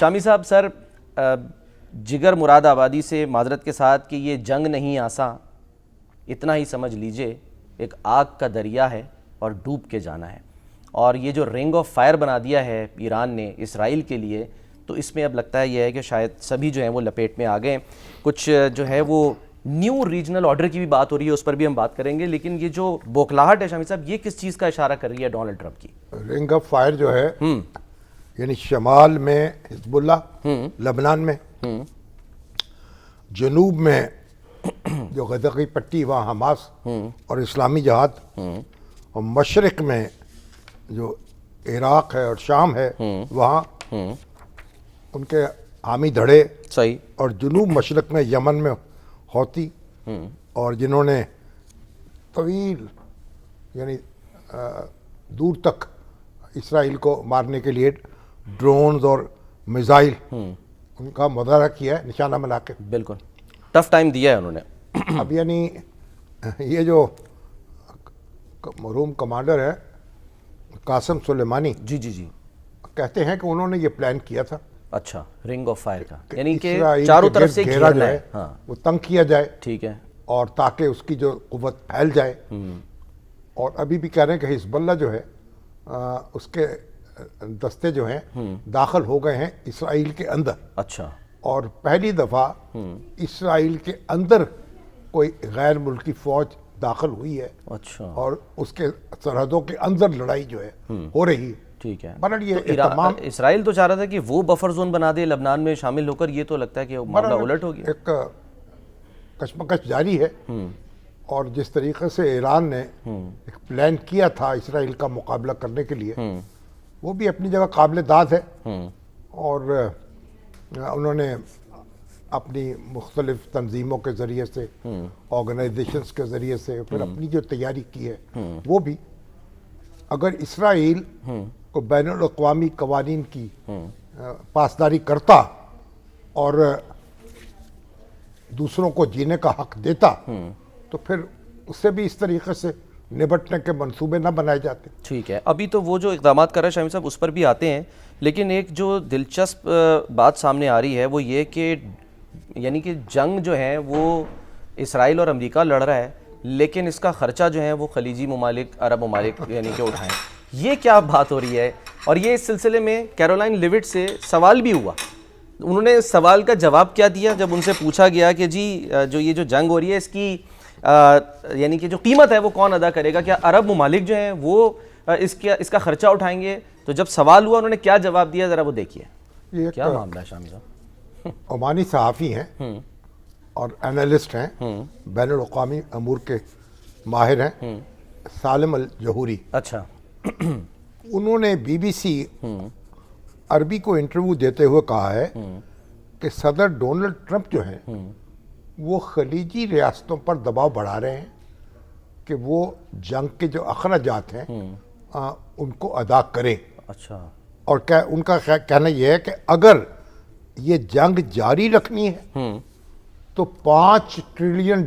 شامی صاحب، سر جگر مراد آبادی سے معذرت کے ساتھ کہ یہ جنگ نہیں آساں، اتنا ہی سمجھ لیجئے ایک آگ کا دریا ہے اور ڈوب کے جانا ہے. اور یہ جو رنگ آف فائر بنا دیا ہے ایران نے اسرائیل کے لیے، تو اس میں اب لگتا ہے یہ ہے کہ شاید سبھی جو ہیں وہ لپیٹ میں آ گئے. کچھ جو ہے وہ نیو ریجنل آرڈر کی بھی بات ہو رہی ہے، اس پر بھی ہم بات کریں گے. لیکن یہ جو بوکھلاہٹ ہے شامی صاحب، یہ کس چیز کا اشارہ کر رہی ہے ڈونلڈ ٹرمپ کی؟ رنگ آف فائر جو ہے یعنی شمال میں حزب اللہ لبنان میں، جنوب میں جو غزہ کی پٹی وہاں حماس اور اسلامی جہاد، اور مشرق میں جو عراق ہے اور شام ہے وہاں ان کے حامی دھڑے، صحیح. اور جنوب مشرق میں یمن میں ہوتی، اور جنہوں نے طویل یعنی دور تک اسرائیل کو مارنے کے لیے ڈرونز اور میزائل ان کا مظاہرہ کیا ہے نشانہ بنا کے. بالکل ٹف ٹائم دیا ہے انہوں نے. اب یعنی یہ جو روم کمانڈر ہے قاسم سلیمانی، جی جی جی، کہتے ہیں کہ انہوں نے یہ پلان کیا تھا. اچھا، رنگ آف فائر کا یعنی کہ اسرائیل چاروں کے طرف سے گھیرا گھیرنا جو ہے. ہاں وہ تنگ کیا جائے، ٹھیک ہے. اور تاکہ اس کی جو قوت پھیل جائے. اور ابھی بھی کہہ رہے ہیں کہ حزب اللہ جو ہے اس کے دستے جو ہیں داخل ہو گئے ہیں اسرائیل کے اندر. اچھا. اور پہلی دفعہ اسرائیل کے اندر کوئی غیر ملکی فوج داخل ہوئی ہے. اچھا. اور اس کے سرحدوں کے اندر لڑائی جو ہے ہو رہی ہے. ٹھیک ہے. برحال یہ تمام اسرائیل تو چاہ رہا تھا کہ وہ بفر زون بنا دے لبنان میں شامل ہو کر، یہ تو لگتا ہے کہ معاملہ الٹ ہو گیا. ایک کشمکش جاری ہے. اور جس طریقے سے ایران نے ایک پلان کیا تھا اسرائیل کا مقابلہ کرنے کے لیے، وہ بھی اپنی جگہ قابل داد ہے. اور انہوں نے اپنی مختلف تنظیموں کے ذریعے سے، آرگنائزیشنز کے ذریعے سے پھر اپنی جو تیاری کی ہے، وہ بھی اگر اسرائیل کو بین الاقوامی قوانین کی پاسداری کرتا اور دوسروں کو جینے کا حق دیتا، تو پھر اس سے بھی اس طریقے سے نبٹنے کے منصوبے نہ بنائے جاتے. ٹھیک ہے. ابھی تو وہ جو اقدامات کر رہا ہے شامی صاحب اس پر بھی آتے ہیں، لیکن ایک جو دلچسپ بات سامنے آ رہی ہے وہ یہ کہ یعنی کہ جنگ جو ہے وہ اسرائیل اور امریکہ لڑ رہا ہے، لیکن اس کا خرچہ جو ہے وہ خلیجی ممالک، عرب ممالک یعنی کہ اٹھائیں. یہ کیا بات ہو رہی ہے؟ اور یہ اس سلسلے میں کیرولائن لیوٹ سے سوال بھی ہوا. انہوں نے سوال کا جواب کیا دیا جب ان سے پوچھا گیا کہ جی جو یہ جو جنگ ہو رہی ہے اس کی یعنی کہ جو قیمت ہے وہ کون ادا کرے گا؟ کیا عرب ممالک جو ہیں وہ اس کا خرچہ اٹھائیں گے؟ تو جب سوال ہوا انہوں نے کیا جواب دیا، ذرا وہ دیکھیے. کیا معاملہ ہے شامی صاحب؟ عمانی صحافی ہیں اور انالسٹ ہیں، بین الاقوامی امور کے ماہر ہیں، سالم الجوہری. اچھا. انہوں نے بی بی سی عربی کو انٹرویو دیتے ہوئے کہا ہے کہ صدر ڈونلڈ ٹرمپ جو ہیں وہ خلیجی ریاستوں پر دباؤ بڑھا رہے ہیں کہ وہ جنگ کے جو اخراجات ہیں ان کو ادا کریں. اچھا. اور ان کا کہنا یہ ہے کہ اگر یہ جنگ جاری رکھنی ہے تو $5 ٹریلین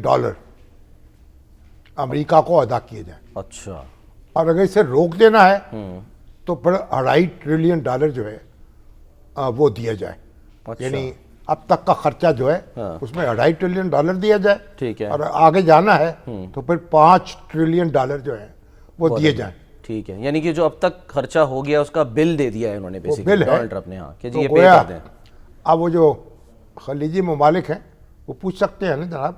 امریکہ کو ادا کیے جائیں. اچھا. اور اگر اسے روک دینا ہے تو پھر $2.5 ٹریلین جو ہے وہ دیا جائے. یعنی اب تک کا خرچہ جو ہے اس میں $2.5 ٹریلین دیا جائے. ٹھیک ہے. اور آگے جانا ہے تو پھر $5 ٹریلین جو ہے وہ دیے جائیں. ٹھیک ہے. یعنی کہ جو اب تک خرچہ ہو گیا اس کا بل دے دیا ہے انہوں نے بل ہے ڈونلڈ ٹرمپ نے. ہاں کہ جی یہ پے کر دیں. اب وہ جو خلیجی ممالک ہیں وہ پوچھ سکتے ہیں نا جناب،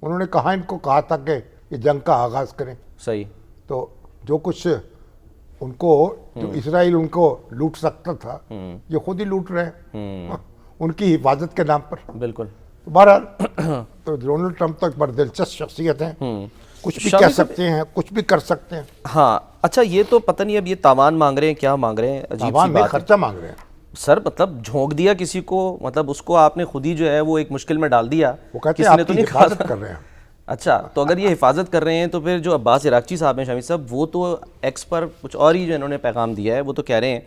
انہوں نے کہا ان کو کہا تھا کہ یہ جنگ کا آغاز کریں. صحیح. تو جو کچھ ان کو جو اسرائیل ان کو لوٹ سکتا تھا یہ خود ہی لوٹ رہے ہیں ان کی حفاظت کے نام پر. بالکل. بہرحال تو ڈونلڈ ٹرمپ تو ایک بڑی دلچسپ شخصیت ہیں، کچھ بھی کہہ سکتے ہیں، کچھ بھی کر سکتے ہیں. ہاں. اچھا یہ تو پتہ نہیں اب یہ تاوان مانگ رہے ہیں، کیا مانگ رہے ہیں؟ عجیب سی بات. خرچہ مانگ رہے ہیں سر. مطلب جھونک دیا کسی کو، مطلب اس کو آپ نے خود ہی جو ہے وہ ایک مشکل میں ڈال دیا. وہ کہتے ہیں آپ کی حفاظت کر رہے ہیں. اچھا. تو اگر یہ حفاظت کر رہے ہیں تو پھر جو عباس عراقچی صاحب ہیں شامی صاحب، وہ تو ایکس پر کچھ اور ہی جو انہوں نے پیغام دیا ہے. وہ تو کہہ رہے ہیں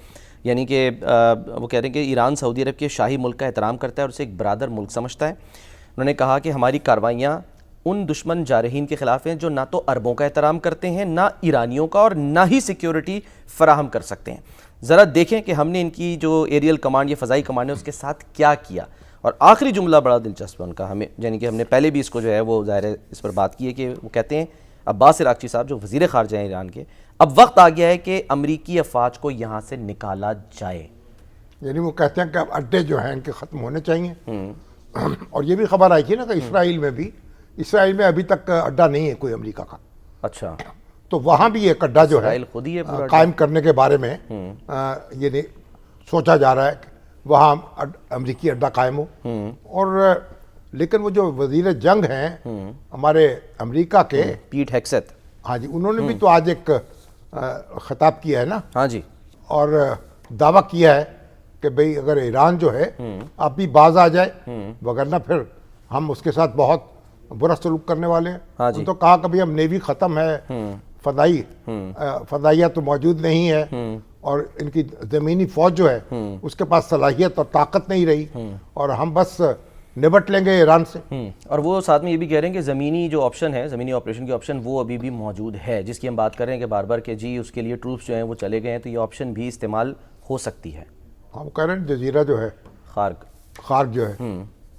یعنی کہ وہ کہہ رہے ہیں کہ ایران سعودی عرب کے شاہی ملک کا احترام کرتا ہے اور اسے ایک برادر ملک سمجھتا ہے. انہوں نے کہا کہ ہماری کارروائیاں ان دشمن جارحین کے خلاف ہیں جو نہ تو عربوں کا احترام کرتے ہیں، نہ ایرانیوں کا، اور نہ ہی سیکیورٹی فراہم کر سکتے ہیں. ذرا دیکھیں کہ ہم نے ان کی جو ایریل کمانڈ یا فضائی کمانڈ ہے اس کے ساتھ کیا کیا. اور آخری جملہ بڑا دلچسپ ہے ان کا, ہمیں یعنی کہ ہم نے پہلے بھی اس کو جو ہے وہ ظاہر ہے اس پر بات کی ہے کہ وہ کہتے ہیں عباس عراقچی صاحب جو وزیر خارجہ ہیں ایران کے, اب وقت آ گیا ہے کہ امریکی افواج کو یہاں سے نکالا جائے. یعنی وہ کہتے ہیں کہ اب اڈے جو ہیں ان کے ختم ہونے چاہیے. اور یہ بھی خبر آئی تھی نا کہ اسرائیل میں ابھی تک اڈا نہیں ہے کوئی امریکہ کا. اچھا, تو وہاں بھی ایک اڈا جو ہے اسرائیل خود ہی ہے پورا قائم کرنے کے بارے میں یہ سوچا جا رہا ہے کہ وہاں امریکی اڈا قائم ہو. اور لیکن وہ جو وزیر جنگ ہیں ہمارے امریکہ کے, پیٹ ہیکسیت, ہاں جی, انہوں نے بھی تو آج ایک خطاب کیا ہے نا. ہاں جی, اور دعویٰ کیا ہے کہ بھئی اگر ایران جو ہے اب بھی باز آ جائے, وگرنہ پھر ہم اس کے ساتھ بہت برا سلوک کرنے والے ہیں. ہاں جی, ان تو کہا کہ بھئی ہم نیوی ختم ہے, فضائیہ تو موجود نہیں ہے, اور ان کی زمینی فوج جو ہے اس کے پاس صلاحیت اور طاقت نہیں رہی, اور ہم بس نبٹ لیں گے ایران سے. اور وہ ساتھ میں یہ بھی کہہ رہے ہیں کہ زمینی جو آپشن ہے, زمینی آپریشن کی آپشن, وہ ابھی بھی موجود ہے, جس کی ہم بات کر رہے ہیں کہ بار بار کہ جی اس کے لیے ٹروپس جو ہیں وہ چلے گئے ہیں, تو یہ آپشن بھی استعمال ہو سکتی ہے. ہم کہہ رہے ہیں جزیرہ جو ہے خارق جو ہے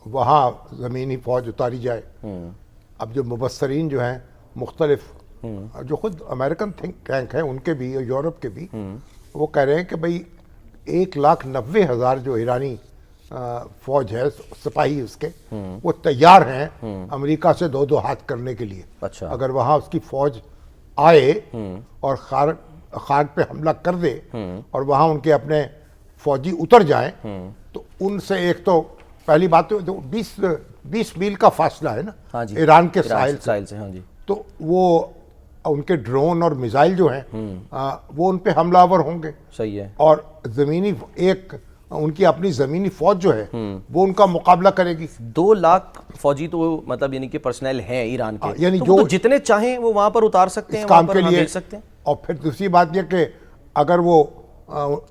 وہاں زمینی فوج اتاری جائے. اب جو مبصرین جو ہیں مختلف, جو خود امریکن تھنک ٹینک ہیں ان کے بھی اور یورپ کے بھی, وہ کہہ رہے ہیں کہ بھئی 1,90,000 جو ایرانی فوج ہے, سپاہی اس کے, وہ تیار ہیں امریکہ سے دو ہاتھ کرنے کے لیے. اچھا, اگر وہاں اس کی فوج آئے اور خارق پہ حملہ کر دے اور وہاں ان کے اپنے فوجی اتر جائیں, تو ان سے ایک تو پہلی بات تو 20 میل کا فاصلہ ہے نا ایران کے ساحل سے. ہاں جی, تو وہ ان کے ڈرون اور میزائل جو ہیں وہ ان پہ حملہ آور ہوں گے. صحیح ہے. اور زمینی ان کی اپنی زمینی فوج جو ہے وہ ان کا مقابلہ کرے گی. 2 لاکھ فوجی تو مطلب یعنی کہ پرسنل ہیں ایران کے, یعنی جو جتنے چاہیں وہ وہاں پر اتار سکتے ہیں, اس کام کے لیے بھیج سکتے ہیں. اور پھر دوسری بات یہ کہ اگر وہ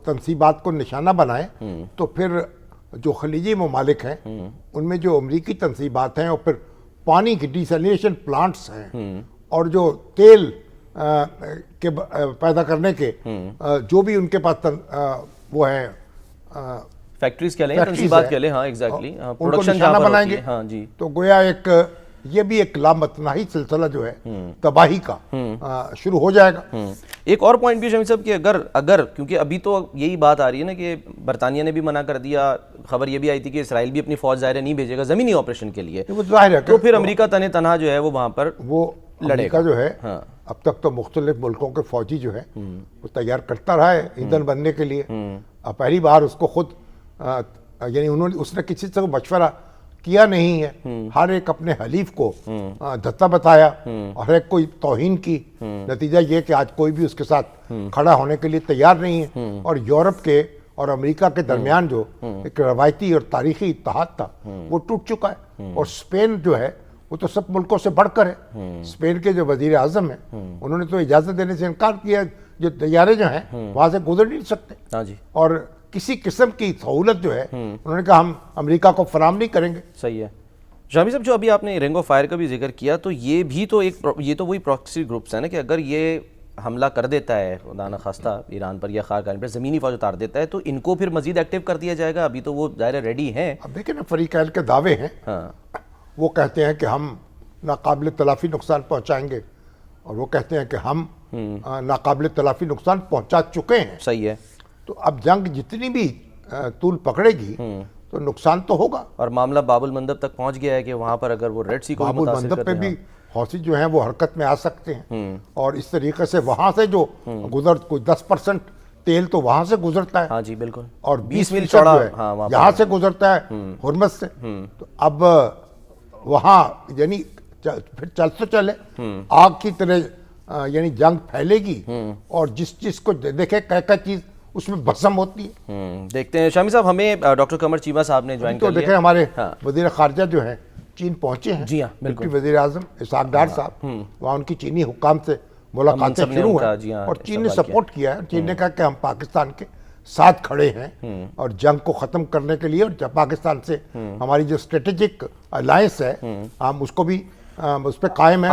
تنصیبات کو نشانہ بنائیں تو پھر جو خلیجی ممالک ہیں ان میں جو امریکی تنصیبات ہیں اور پھر پانی کی ڈیسلینیشن پلانٹس ہیں اور جو تیل کے پیدا کرنے کے جو بھی ان کے پاس وہ ہیں فیکٹریز کہہ لیں, تنصیبات کہہ لیں, ہاں ایگزیکٹلی, ان کو نشانہ بنائیں گے. ہاں جی, تو گویا یہ بھی ایک لامتناہی سلسلہ جو ہے تباہی کا شروع ہو جائے گا. ایک اور پوائنٹ بھی شامی صاحب کہ اگر کیونکہ ابھی تو یہی بات آ رہی ہے نا کہ برطانیہ نے بھی منع کر دیا, خبر یہ بھی آئی تھی کہ اسرائیل بھی اپنی فوج ظاہر نہیں بھیجے گا زمینی آپریشن کے لیے, تو پھر امریکہ تنے تنہا جو ہے وہ وہاں پر وہ لڑے گا. جو ہے اب تک تو مختلف ملکوں کے فوجی جو ہے وہ تیار کرتا رہا ہے ایندھن بننے کے لیے. اب پہلی بار اس کو خود یعنی اس نے کسی سے مشورہ کیا نہیں ہے, ہر ایک اپنے حلیف کو دھتا بتایا اور ہر ایک کوئی توہین کی. نتیجہ یہ کہ آج کوئی بھی اس کے ساتھ کھڑا ہونے کے لیے تیار نہیں ہے. اور یورپ کے اور امریکہ کے درمیان جو ایک روایتی اور تاریخی اتحاد تھا وہ ٹوٹ چکا ہے. اور اسپین جو ہے وہ تو سب ملکوں سے بڑھ کر ہے. اسپین کے جو وزیر اعظم ہیں انہوں نے تو اجازت دینے سے انکار کیا, جو طیارے جو ہیں وہاں سے گزر نہیں سکتے. اور کسی قسم کی سہولت جو ہے انہوں نے کہا ہم امریکہ کو فراہم نہیں کریں گے. صحیح ہے. شامی صاحب جو ابھی آپ نے رنگ آف فائر کا بھی ذکر کیا, تو یہ بھی تو یہ تو وہی پراکسی گروپس ہیں نا کہ اگر یہ حملہ کر دیتا ہے خدا نخواستہ ایران پر یا خارقین پر, زمینی فوج اتار دیتا ہے, تو ان کو پھر مزید ایکٹیو کر دیا جائے گا. ابھی تو وہ ظاہر ریڈی ہیں. اب دیکھیں نا فریقین کے دعوے ہیں, وہ کہتے ہیں کہ ہم ناقابل تلافی نقصان پہنچائیں گے, اور وہ کہتے ہیں کہ ہم ناقابل تلافی نقصان پہنچا چکے ہیں. صحیح ہے. تو اب جنگ جتنی بھی طول پکڑے گی تو نقصان تو ہوگا. اور معاملہ باب المندب تک پہنچ گیا ہے کہ وہاں پر اگر وہ ریڈ سی کو باب المندب پہ بھی حوثی جو ہیں وہ حرکت میں آ سکتے ہیں, اور اس طریقے سے وہاں سے جو کوئی 10% تیل تو وہاں سے گزرتا ہے. ہاں جی بالکل. اور 20 میل چوڑا یہاں سے گزرتا ہے ہرمز سے. تو اب وہاں یعنی پھر چل تو چلے, آگ کی طرح یعنی جنگ پھیلے گی, اور جس چیز کو دیکھے کیا چیز اس میں بھسم ہوتی ہے. دیکھتے ہیں شامی صاحب, ہمیں ڈاکٹر قمر چیمہ صاحب نے جوائن کر لیا. دیکھیں ہمارے وزیر خارجہ جو ہیں چین پہنچے ہیں. جی ہاں بالکل. وزیر اعظم اسحاق ڈار صاحب وہاں ان کی چینی حکام سے ملاقاتیں شروع ہیں, اور چین نے سپورٹ کیا ہے. چین نے کہا کہ ہم پاکستان کے ساتھ کھڑے ہیں اور جنگ کو ختم کرنے کے لیے, اور پاکستان سے ہماری جو اسٹریٹجک الائنس ہے ہم اس کو بھی اس پہ قائم ہیں.